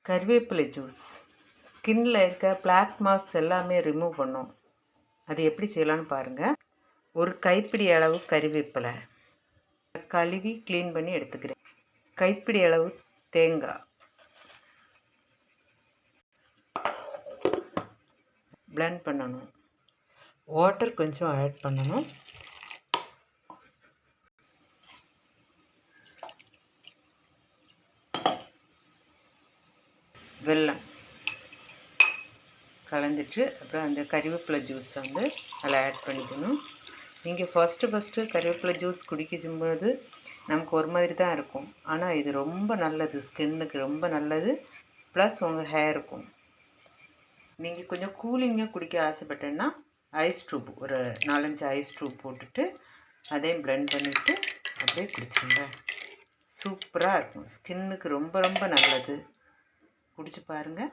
கறிவேப்பிலை ஜூஸ் ஸ்கின்ல இருக்க பிளாக் மார்க்ஸ் எல்லாமே ரிமூவ் பண்ணும். அது எப்படி செய்யலான்னு பாருங்கள். ஒரு கைப்பிடி அளவு கறிவேப்பிலை கழுவி க்ளீன் பண்ணி எடுத்துக்கிறேன். கைப்பிடி அளவு தேங்காய், பிளெண்ட் பண்ணணும். வாட்டர் கொஞ்சம் ஆட் பண்ணணும். வெல்லம் கலந்துட்டு அப்புறம் அந்த கறிவேப்பிலை ஜூஸ் வந்து அதில் ஆட் பண்ணிக்கணும். நீங்கள் ஃபஸ்ட்டு கறிவேப்பிலை ஜூஸ் குடிக்கும்போது நமக்கு ஒரு மாதிரி தான் இருக்கும். ஆனால் இது ரொம்ப நல்லது, ஸ்கின்னுக்கு ரொம்ப நல்லது. ப்ளஸ் உங்கள் ஹேருக்கும். நீங்கள் கொஞ்சம் கூலிங்காக குடிக்க ஆசைப்பட்டேன்னா ஐஸ் ட்யூப் ஒரு 4-5 ஐஸ் ட்யூப் போட்டுட்டு அதையும் பிளெண்ட் பண்ணிவிட்டு அப்படியே குடிச்சிடுங்க. சூப்பராக இருக்கும். ஸ்கின்னுக்கு ரொம்ப ரொம்ப நல்லது. குடிச்சு பாருங்கள்.